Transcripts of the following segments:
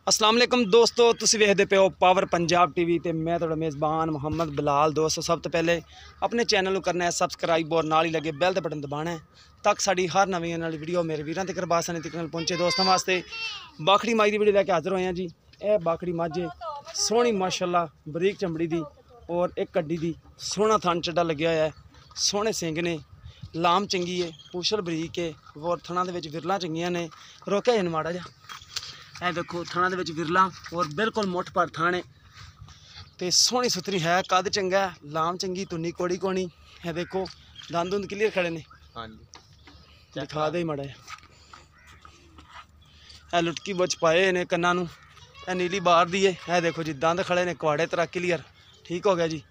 अस्सलाम वालेकुम दोस्तों, तुसीं वेखदे पे हो पावर पंजाब टीवी ते मैं तुहाडा मेज़बान मुहम्मद बिलाल। दोस्तों सब तो पहले अपने चैनल को करना है सबसक्राइब और नाल ही लगे बैल का बटन दबाना है तक साड़ी हर नवीं आने वाली वीडियो मेरे वीरां तक बासानी तक पहुँचे। दोस्तों वास्ते बाखड़ी माई की वीडियो लैके हाजिर होए हैं जी। यह बाखड़ी मझ सोहनी माशाल्लाह बरीक चमड़ी दी और एक कड्डी दी सोहना थन चड्डा लग्या होया है, सोहने सिंग ने, लाम चंगी है, पूछल बरीक है और थणा दे विच विरलां चंगियां ने। रोके जन माड़ा जा ए देखो थणा दे विच विरलां और बिल्कुल मुठ पर थाने ते सोहनी सुथरी है, कद चंगा है, लाम चंगी, तुन्नी कोड़ी कोनी है। देखो दंद दुंद क्लीयर खड़े ने। हाँ जी दिखा दे माड़ा है, लुटकी बुच पाए ने कन्ना नूं, नीली बार दी है। देखो जी दंद खड़े ने, कुआड़े तरह क्लीयर ठीक हो गया जी।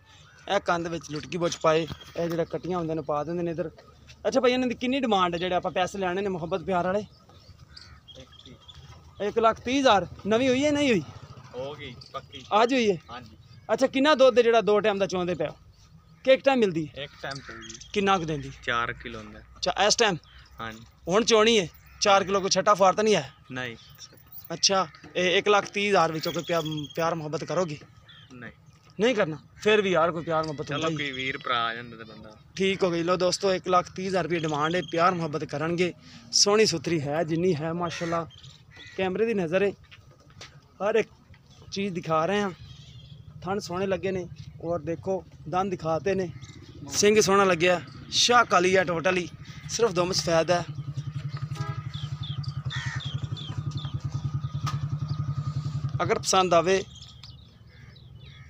यह कंध विच लुटकी बुच पाए, यह जो कट्टियां होंदे ने पा देंदे ने इधर। अच्छा भाई इन्हां दी किन्नी डिमांड है, जेह्ड़े आपां पैसे लैने ने मुहब्बत प्यार वाले? 1,30,000 नवी हुई है नहीं हुई? होगी पक्की आज हुई है। हाँ जी। अच्छा किन्ना दुध जेड़ा दो टाइम का चौंदे पे कि एक टाइम मिलती? एक टाइम चाहिए। किन्ना क देंदी? 4 किलो होंदा। अच्छा इस टाइम हाँ जी। हुण चोनी है 4 किलो को छठा फार तो नहीं है? नहीं। अच्छा 1,30,000 विचों कोई प्यार मुहब्बत करोगी? नहीं नहीं करना? फिर भी यार कोई प्यार मुहब्बत चलो कोई वीर भरा आ जांदा ते बंदा ठीक हो गई। लो दोस्तों 1,30,000 रुपये डिमांड है, प्यार मुहब्बत करनगे। सोहनी सुथरी है जिन्नी है माशाल्लाह, कैमरे की नज़र है, हर एक चीज़ दिखा रहे हैं। थन सोहने लगे ने और देखो दंद दिखाते ने, सिंग सोहना लगे, शाह काली है टोटली, सिर्फ दुम सफेद है। अगर पसंद आवे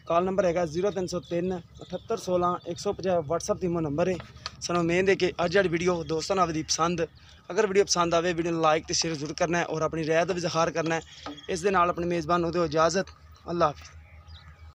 कॉल नंबर है 0303 7816 150 व्हाट्सअप टीमो नंबर है। सानू उम्मीद है कि अज वाली वीडियो दोस्तों ने आपकी पसंद, अगर वीडियो पसंद आवे वीडियो लाइक तो शेयर जरूर करना है और अपनी राय का भी इजहार करना है। इस दे नाल अपने मेज़बान नूं दिओ इजाज़त। अल्लाह हाफिज़।